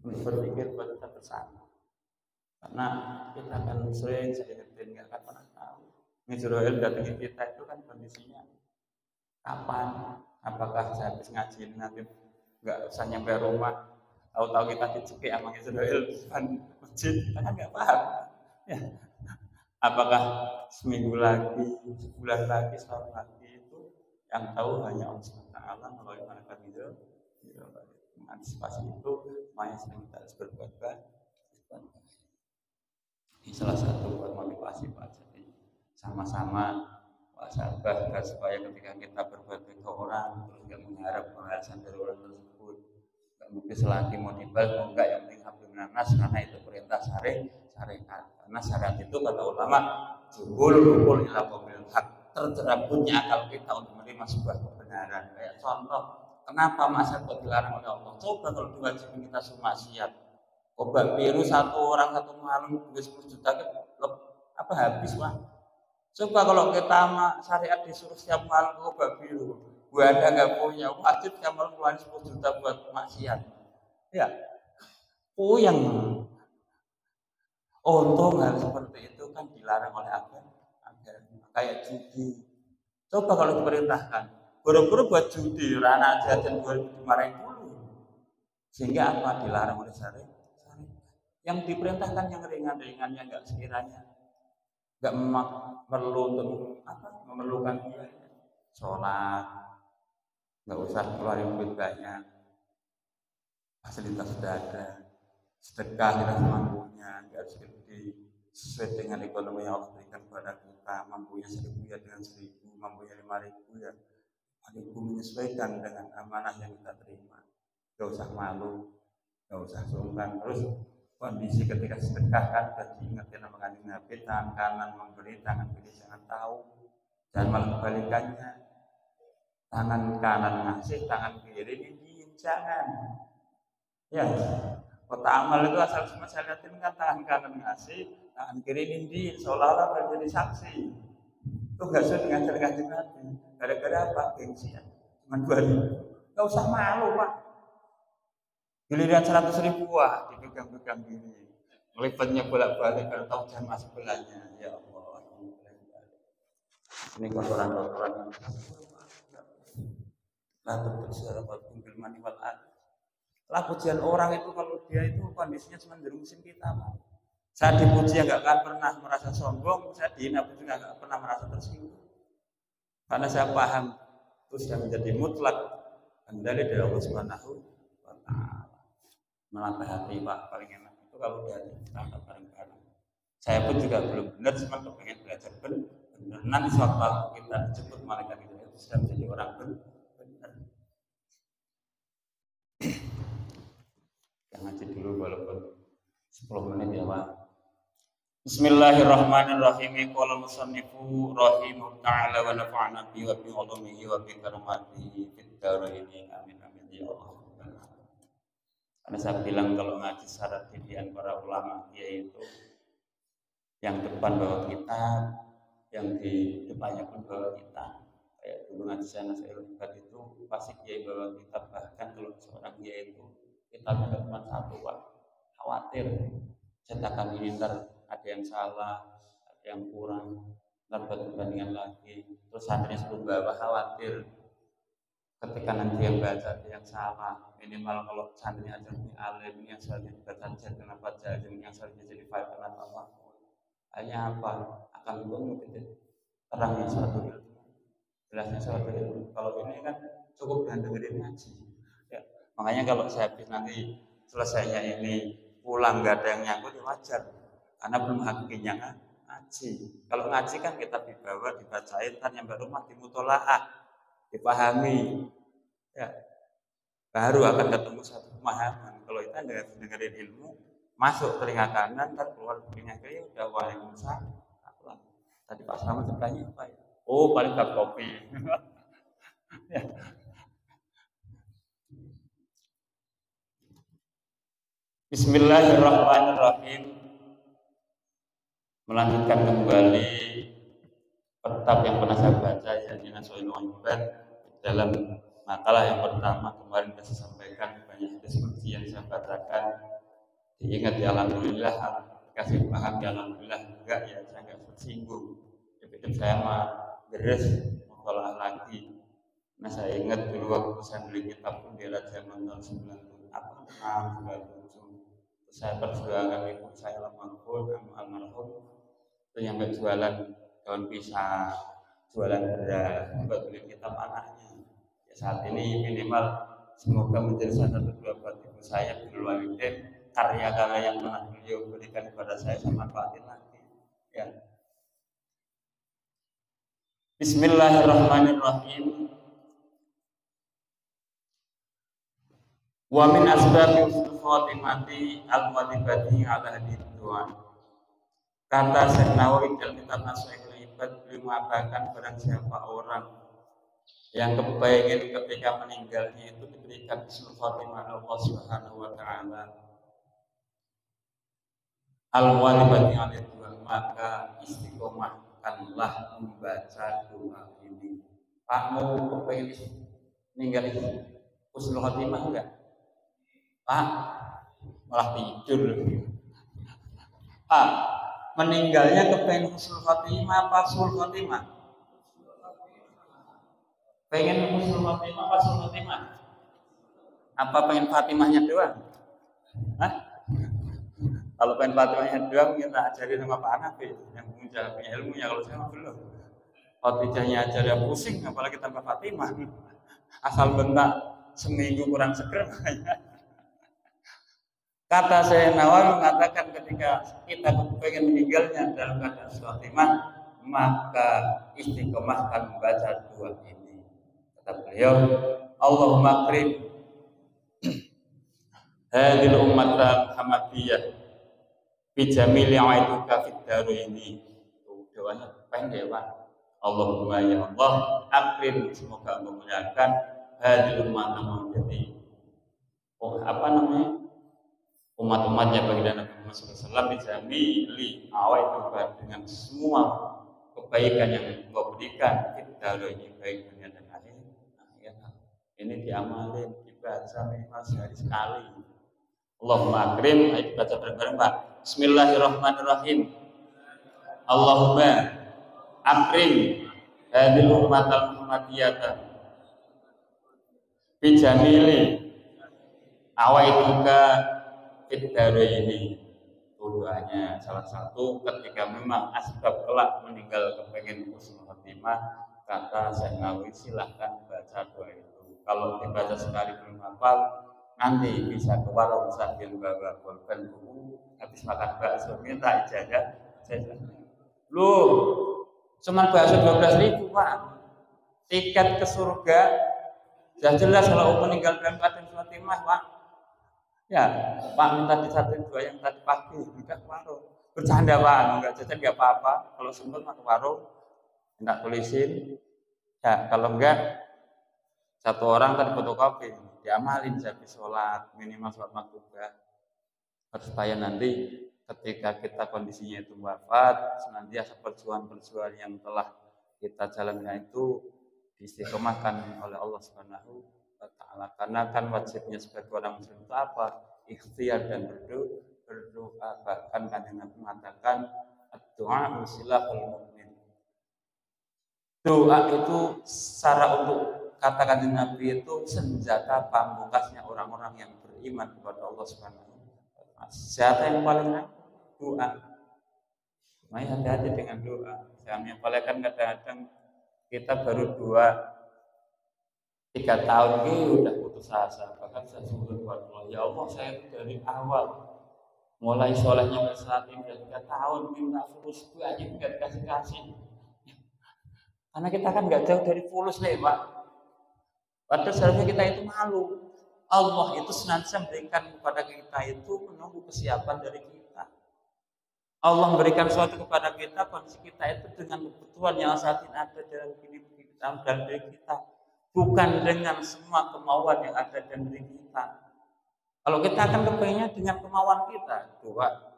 untuk berpikir buat kita bersama. Karena kita akan sering ingetin, nggak akan pernah tahu. Israel datangi kita itu kan kondisinya kapan? Apakah saya habis ngaji nanti nggak usah nyampe rumah? Tahu-tahu kita dicekik sama Israel depan masjid, kita kan nggak paham. Ya. Apakah seminggu lagi, sebulan lagi, setahun lagi itu yang tahu hanya Allah SWT melalui malaikat Jibril. Mengantisipasi itu, semuanya sedang kita harus berbuat baik. Ini salah satu buat motivasi Pak. Jadi sama-sama sahabat supaya ketika kita berbuat baik ke orang terus nggak mengharap balasan dari orang tersebut, nggak mungkin selagi mau dibalas mau enggak, yang penting hablum minan-nas, karena itu perintah syariat. Karena syariat itu kata ulama jubul ila qabil haq, tercerabutnya akal kita untuk menerima sebuah kebenaran. Kayak contoh, kenapa maksiat kok dilarang oleh Allah? Coba kalau diwajibkan kita semua maksiat, obat biru 1 orang 1 malam 10 juta apa habis Pak? Coba kalau kita syariat disuruh setiap malam ke obat biru, Anda nggak punya, wajib tiap malam keluarin 10 juta buat maksiat. Ya, puyeng. Untung hal seperti itu kan dilarang oleh agama. Kayak judi. Coba kalau diperintahkan, buru-buru buat judi, rana aja dan dimarahin dulu. Sehingga apa? Dilarang oleh syariat. Yang diperintahkan yang ringan-ringan, yang nggak sekiranya nggak perlu untuk memerlukan biaya. Sholat nggak usah keluarin duit banyak, fasilitas sudah ada. Sedekah kita semampunya, nggak harus gede, sesuai dengan ekonomi yang Allah berikan kepada kita. Mampunya 1.000 ya dengan 1.000, mampunya 5.000 ya 5.000, menyesuaikan dengan amanah yang kita terima. Nggak usah malu, nggak usah sungkan. Terus kondisi ketika sedekah kan sudah diingatkan sama Kanjeng Nabi, tangan kanan memberi, tangan kiri jangan tahu, jangan malah kebalikannya. Tangan kanan ngasih, tangan kiri ini jangan. Ya, kota amal itu asal semua saya lihatin kan tangan kanan ngasih, tangan kiri ini seolah-olah menjadi saksi. Itu nggak sesuai dengan cara Kanjeng Nabi. Gara-gara apa? Gengsi ya. Cuma 2.000. Nggak usah malu Pak. Giliran 100.000 dipegang-pegang gini, ngelipatnya bolak-balik kalau tahu jangan masuk belanya. Ya Allah, ini kotoran-kotoran. Lalu bersejarah kumpul maniwal. Lah pujian orang itu kalau dia itu kondisinya cuma jerusin kita. Saya dipuji nggak akan pernah merasa sombong, saya dihina pun juga nggak pernah merasa tersinggung. Karena saya paham itu sudah menjadi mutlak kendali dari Allah Subhanahu wa Ta'ala. Melatih hati Pak paling enak itu kalau dia ditangkap bareng-bareng. Saya pun juga belum benar, cuma kepengen belajar benar. Nanti suatu waktu kita disebut malaikat itu sudah menjadi orang benar. Yang ngaji dulu walaupun 10 menit ya Pak. Bismillahirrahmanirrahim. Qala musannifu rahimahu ta'ala wa nafa'ana bi wa bi ulumihi wa bi karamatihi fid dharain. Amin amin ya Allah. Karena saya bilang kalau ngaji syarat didikan para ulama yaitu yang depan bawa kita, yang di depannya pun bawa kita. Kayak dulu ngaji saya Nasairul Ibad itu pasti kiai bawa kita, bahkan kalau seorang kiai itu kita tidak cuma 1 Pak, khawatir cetakan ini ntar ada yang salah, ada yang kurang, ntar buat perbandingan lagi. Terus santrinya sebelum bawa khawatir ketika nanti yang baca ada yang salah. Minimal kalau santrinya ajar ini alim, ini yang seharusnya dibaca aja kenapa jazim, yang seharusnya jadi fa'il kenapa apa. Hanya apa? Akan titik terangnya suatu ilmu, jelasnya suatu ilmu. Kalau ini kan cukup dengan dengerin ngaji. Ya. Makanya kalau saya habis nanti selesainya ini pulang nggak ada yang nyangkut ya wajar, karena belum hakikinya ngaji. Kalau ngaji kan kita dibawa, dibacain, kan yang baru mah dimutolaah, dipahami, ya baru akan ketemu satu pemahaman. Kalau kita dengerin ilmu masuk telinga kanan, ntar keluar telinga kiri udah waalaikumsalam. Tadi Pak Slamet bertanya apa ya? Oh paling bab kopi. Ya. Bismillahirrahmanirrahim. Melanjutkan kembali kitab yang pernah saya baca, yakni Nasoil Ibad. Dalam makalah yang pertama kemarin saya sampaikan banyak diskusi yang saya bacakan. Diingat ya alhamdulillah, kasih paham ya alhamdulillah, enggak ya saya enggak tersinggung. Jadi saya mah beres mengolah lagi. Nah saya ingat dulu waktu saya beli kitab Pembela Zaman tahun 97, saya perjuangan ibu saya almarhum itu yang jualan daun pisang, jualan beras, buat beli kitab anaknya. Ya, saat ini minimal semoga menjadi salah satu dua buat ibu saya Birrul Walidain, karya-karya yang pernah beliau berikan kepada saya sama manfaatin lagi. Ya. Bismillahirrahmanirrahim. Wa min asbabi husnul khatimati al-wadibati ala hadith doa. Kata Syekh Nawawi dalam kitab Nasoihul Ibad, beliau mengatakan barang siapa orang yang kepengen ketika meninggalnya itu diberikan husnul khatimah Allah Subhanahu wa taala al-wadibati ala doa, maka istiqomahkanlah membaca doa ini. Pak mau kepengen meninggal itu husnul khatimah enggak? Pak, malah tidur. Pak, meninggalnya kepengen husnul khotimah apa sul khotimah? Pengen husnul khotimah apa sul khotimah? Apa pengen Fatimahnya doang? Hah? Kalau pengen Fatimahnya doang, kita ajarin sama Pak Hanafi yang punya ilmunya. Kalau saya belum. Khotijahnya aja yang pusing, apalagi tambah Fatimah. Asal bentak seminggu kurang seger. Kata Syekh Nawawi mengatakan ketika kita pengen meninggalnya dalam keadaan khotimah, maka istiqomahkan membaca doa ini. Kata beliau, Allahumma akrim hadhil ummata Muhammadiyah bi jamili a'iduka fid ini. Doanya pendek Pak. Allahumma ya Allah, akrim, semoga memuliakan hadhil ummata Muhammadiyah. Oh, apa namanya? Umat-umatnya baginda Nabi Muhammad SAW dijamili awal dengan semua kebaikan yang engkau berikan kita ini baik dunia dan akhirat. Ini diamalin, dibaca minimal sehari sekali. Allahumma akrim, ayo baca bareng-bareng Pak. Bismillahirrahmanirrahim. Allahumma akrim hadhil ummatal muhammadiyata bi jamili awaituka ini doanya salah satu ketika memang asbab kelak meninggal kepengen husnul khotimah, kata Syekh Nawawi silahkan baca doa itu. Kalau dibaca sekali belum hafal, nanti bisa ke warung sambil bawa pulpen buku, habis makan bakso minta ijazah. Lu cuma bakso 12.000 Pak, tiket ke surga sudah jelas kalau meninggal dalam keadaan khotimah Pak. Ya, Pak minta disatuin dua yang tadi pagi, enggak ke warung. Bercanda Pak, enggak jajan enggak apa-apa. Kalau sempat ke warung, minta tulisin. Ya, kalau enggak satu orang tadi fotokopi, diamalin habis sholat, minimal sholat maktubah. Supaya nanti ketika kita kondisinya itu wafat, senantiasa perjuangan-perjuangan yang telah kita jalankan itu diistiqomahkan oleh Allah Subhanahu wa ta'ala. Karena kan wajibnya sebagai orang muslim itu apa? Ikhtiar dan berdoa. Bahkan Kanjeng Nabi mengatakan doa silahul mukmin. Doa itu secara untuk kata Kanjeng Nabi itu senjata pamungkasnya orang-orang yang beriman kepada Allah Subhanahu wa taala. Senjata yang paling doa. Makanya hati-hati dengan doa. Jangan apalagi kadang-kadang kita baru 2-3 tahun ini udah putus asa. Bahkan saya sungguh buat Allah, ya Allah saya dari awal mulai solehnya ke saat ini udah 3 tahun minta fulus banyak nggak dikasih-kasih. Karena kita kan nggak jauh dari fulus nih Pak. Padahal seharusnya kita itu malu. Allah itu senantiasa memberikan kepada kita itu menunggu kesiapan dari kita. Allah memberikan sesuatu kepada kita, kondisi kita itu dengan kebutuhan yang saat ini ada dalam diri kita, dalam diri kita, bukan dengan semua kemauan yang ada dalam diri kita. Kalau kita akan kepengennya dengan kemauan kita, doa,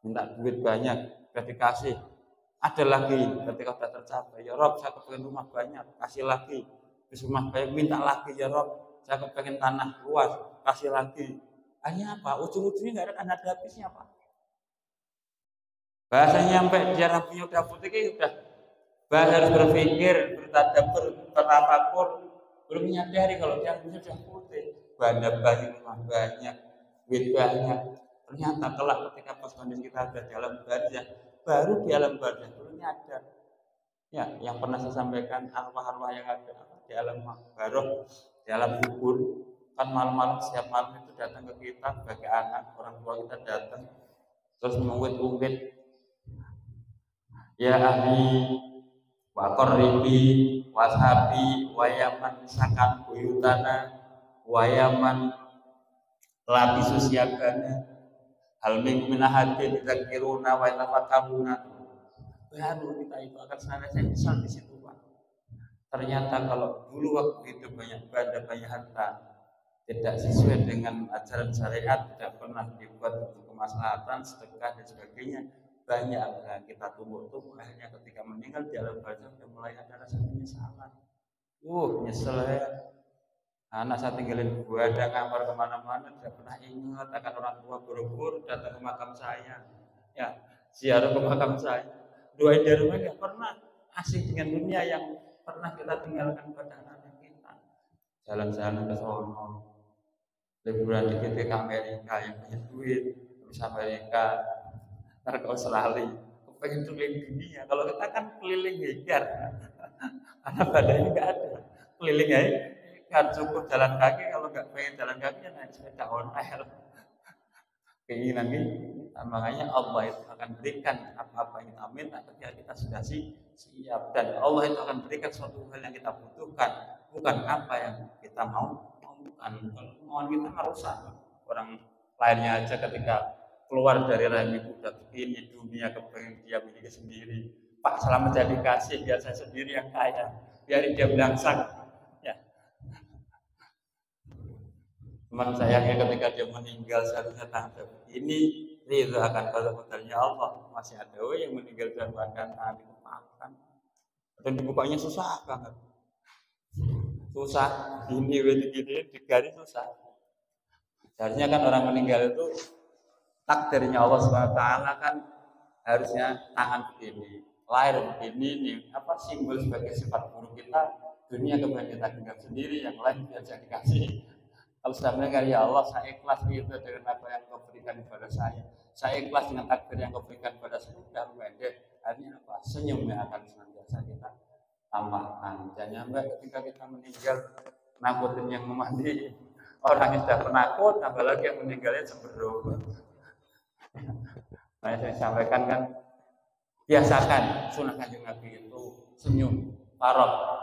minta duit banyak, sudah dikasih, ada lagi ketika sudah tercapai, ya Rob, saya kepengen rumah banyak, kasih lagi, terus rumah banyak, minta lagi, ya Rob, saya kepengen tanah luas, kasih lagi. Hanya apa? Ujung-ujungnya nggak ada habisnya Pak. Bahasanya sampai dia punya udah putih udah bahasa harus berpikir, bertadabbur, bertafakur, belum menyadari kalau dia punya udah putih, banda banyak, rumah banyak, duit banyak. Ternyata kelak ketika pas kondisi kita ada di alam barzah, baru di alam barzah belum nyadar. Ya, yang pernah saya sampaikan arwah-arwah yang ada di alam baroh, di alam kubur, kan malam-malam setiap malam itu datang ke kita sebagai anak, orang tua kita datang terus mengungkit-ungkit, ya ahli wa qarribi washabi wa yaman sakan buyutana wa yaman labisu siagana hal min ahadin dzakiruna wa tafakkaruna. Baru kita itu akan senantiasa misal di situ Pak. Ternyata kalau dulu waktu itu banyak benda, banyak harta, tidak sesuai dengan ajaran syariat, tidak pernah dibuat untuk kemaslahatan, sedekah dan sebagainya, banyak kita tumbuk-tumbuk, akhirnya ketika meninggal di alam barzah sudah mulai ada rasa penyesalan. Nyesel ya. Anak saya tinggalin gua ada kamar kemana-mana, tidak pernah ingat akan orang tua buru-buru datang ke makam saya, ya ziarah ke makam saya. Doain di rumah nggak pernah, asik dengan dunia yang pernah kita tinggalkan pada anak kita. Jalan-jalan ke sono, liburan dikit ke Amerika yang punya duit, terus Amerika, ntar ke Australia, pengen keliling dunia. Kalau kita kan keliling hektar, karena badannya nggak ada, keliling ya, nggak cukup jalan kaki. Kalau nggak pengen jalan kaki, ya naik sepeda online. Keinginan ini, makanya Allah itu akan berikan apa-apa yang kita minta ketika kita sudah siap, dan Allah itu akan berikan suatu hal yang kita butuhkan, bukan apa yang kita mau. Bukan kemauan kita merusak orang lainnya aja ketika keluar dari rahim ibu udah begini dunia kepengen dia miliki sendiri. Pak Selamat jadi kasih biar saya sendiri yang kaya, biar dia belangsang. Ya. Teman saya ketika dia meninggal seharusnya tanggung ini ridho akan qadar-qadarnya Allah. Masih ada yang meninggal dalam keadaan tangan dikepalkan dan dibukanya susah banget, susah ini digaris susah. Seharusnya kan orang meninggal itu takdirnya Allah SWT kan harusnya tangan begini, lahir begini, nih apa simbol sebagai sifat buruk kita, dunia kemudian kita tinggal sendiri, yang lain biasa dikasih. Kalau sudah meninggal, ya Allah saya ikhlas gitu dengan apa yang kau berikan kepada saya ikhlas dengan takdir yang kau berikan kepada saya, sudah pendek. Artinya apa? Senyumnya akan senantiasa kita tambahkan. Jangan sampai ketika kita meninggal nakutin yang memandi, orang yang sudah penakut, apalagi yang meninggalnya sembrono. Nah, saya sampaikan kan, biasakan sunnah Kanjeng Nabi itu senyum, parot.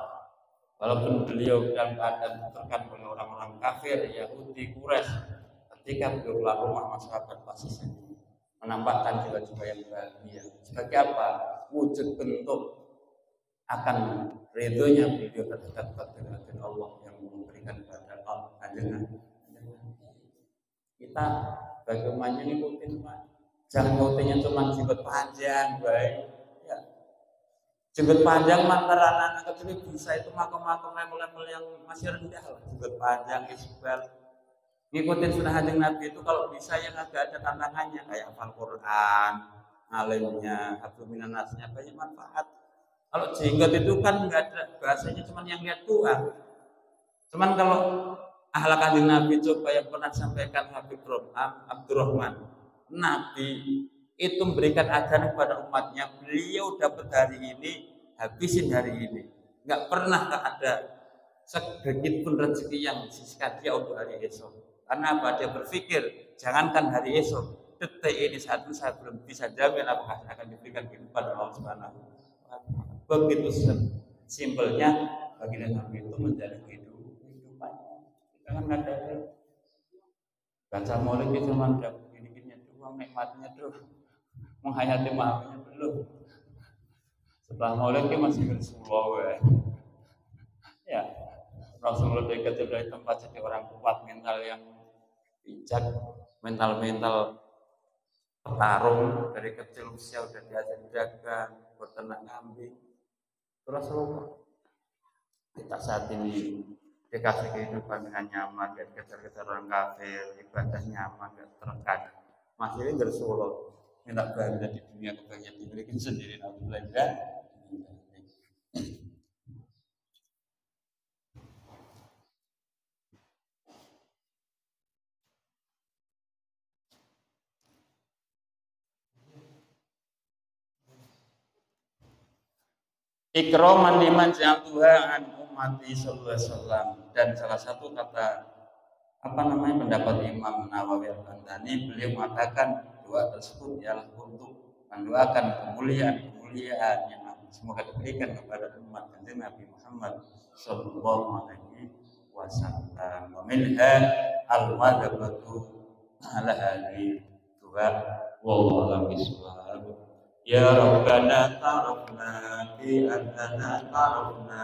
Walaupun beliau dalam keadaan tertekan oleh orang-orang kafir, Yahudi, Quraisy, ketika beliau keluar rumah masyarakat pasti senyum, menampakkan jiwa-jiwa yang bahagia. Sebagai apa? Wujud bentuk akan ridhonya beliau terhadap takdir Allah yang memberikan kepada Allah. Kita bagi umatnya ini rutin Pak. Jangan rutinnya cuma jenggot panjang, baik. Jenggot panjang mantar anak-anak kecil bisa itu makom-makom level-level yang masih rendah lah. Jenggot panjang, isbal, ngikutin sunnah Kanjeng Nabi itu kalau bisa yang agak ada tantangannya kayak hafal Quran, alimnya, hablum minan nasnya banyak manfaat. Kalau jenggot itu kan nggak ada bahasanya, cuman yang lihat Tuhan. Cuman kalau akhlak Kanjeng Nabi coba yang pernah disampaikan Habib Abdurrahman, Nabi itu memberikan ajaran kepada umatnya, beliau dapat hari ini, habisin hari ini. Nggak pernah ada sedikit pun rezeki yang disisihkan dia untuk hari esok. Karena apa? Dia berpikir, jangankan hari esok, detik ini satu saya belum bisa jamin apakah akan diberikan kehidupan Allah Subhanahu wa Ta'ala. Begitu simpelnya bagi Nabi itu menjadi kehidupannya. Kita kan nggak ada baca maulid itu cuma ada begini-gini doang, nikmatnya tuh menghayati mahamnya belum. Setelah maulid kita masih bersulawah ya. Rasulullah dari kecil dari tempat jadi orang kuat, mental yang bijak, mental petarung dari kecil usia udah diajar jaga, berternak kambing. Rasulullah kita saat ini dikasih kehidupan dengan nyaman, gak kejar-kejar orang kafir, ibadah nyaman, gak terekan. Masih ini Rasulullah minta bahagia di dunia kebahagiaan dimiliki sendiri. Alhamdulillah. Ikroman liman ja'atuha an ummati sallallahu alaihi wasallam. Dan salah satu kata pendapat Imam Nawawi Al-Bantani, beliau mengatakan doa tersebut ialah untuk mendoakan kemuliaan yang semoga diberikan kepada umat Nabi Muhammad sallallahu alaihi wasallam. Wa minha al-madhabatu ala hadhihi doa wallahu a'lam bishawab. Ya Rabbana ta'rafna bi annana ta'rafna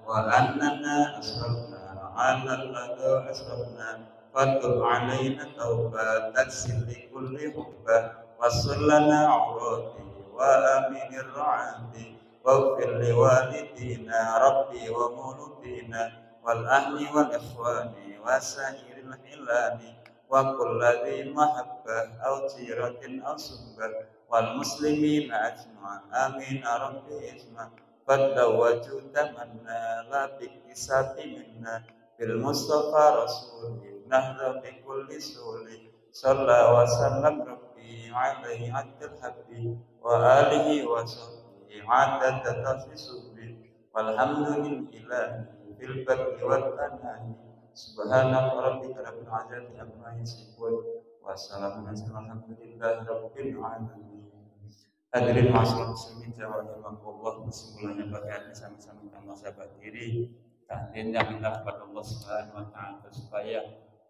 wa annana asrafna ala al-adha asrafna fatul alaina taubat taksil li kulli hubba wassallana awrati wa aminir ra'ati waghfir li walidina rabbi wa muludina wal ahli wal ikhwani wa sa'iril hilani wa kulladhi mahabbah aw jiratin aw subbah wal muslimina ajma'in amin rabbi isma badda wajuda manna la bikisati minna bil mustafa rasulih nahda bi kulli suli sallallahu wa sallam rabbi alaihi adil habbi wa alihi wa sahbihi adada tafisubi walhamdulillahi fil badri wal tanani subhana rabbika rabbil izzati amma yasifun wa salamun alhamdulillahi rabbil alamin. Hadirin masyarakat muslimin jawab Allah kesimpulannya bagi sama-sama kita muhasabah diri, tahlil yang minta kepada Allah Subhanahu wa Ta'ala supaya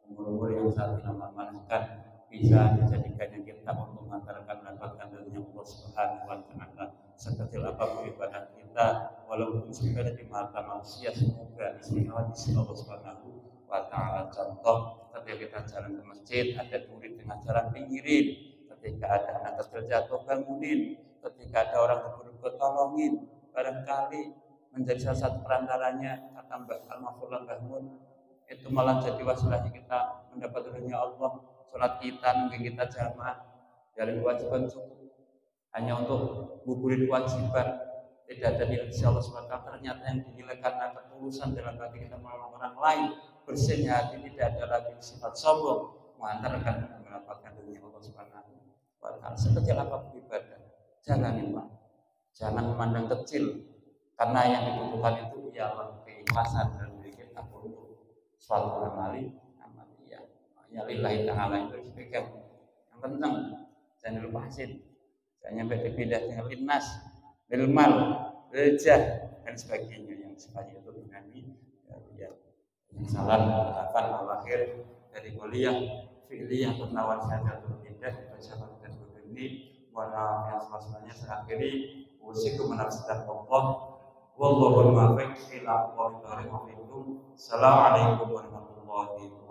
umur-umur yang saat ini amanahkan bisa dijadikannya kita untuk mengantarkan mendapatkan dunia Allah Subhanahu wa Ta'ala. Sekecil apapun ibadah kita, walaupun sebenarnya di mata manusia, semoga istimewa di sisi Allah Subhanahu wa Ta'ala. Contoh, ketika kita jalan ke masjid, ada murid dengan jalan pinggirin. Ketika ada anak kecil jatuh bangunin, ketika ada orang terburuk tolongin, barangkali menjadi salah satu perantaranya kata Mbak Al-Mahfurlah bangun itu malah jadi wasilahnya kita mendapat ridhonya Allah. Sholat kita mungkin kita jamaah dari kewajiban cukup hanya untuk gugurin kewajiban, tidak ada nilai di Allah SWT. Ternyata yang dinilai karena ketulusan dalam hati kita menolong orang lain, bersihnya hati, tidak ada lagi sifat sombong, mengantarkan mendapatkan dunia Allah SWT. Sekecil apapun ibadah, jangan Pak, jangan memandang kecil, karena yang dibutuhkan itu ialah keikhlasan dan diri kita untuk suatu amalia, ya lillahi ta'ala itu dipegang. Yang penting jangan lupasin, jangan sampai dipindah dengan linnas, bilmal, rejah dan sebagainya yang sifatnya itu dengan ya. Salam harapan akhir dari kuliah fi'liyah bernawan saja tidak bersama ini warna yang selanjutnya saya akhiri usiku menafsirkan Allah wallahu muwaffiq ila aqwamit thoriq. Assalamualaikum warahmatullahi wabarakatuh.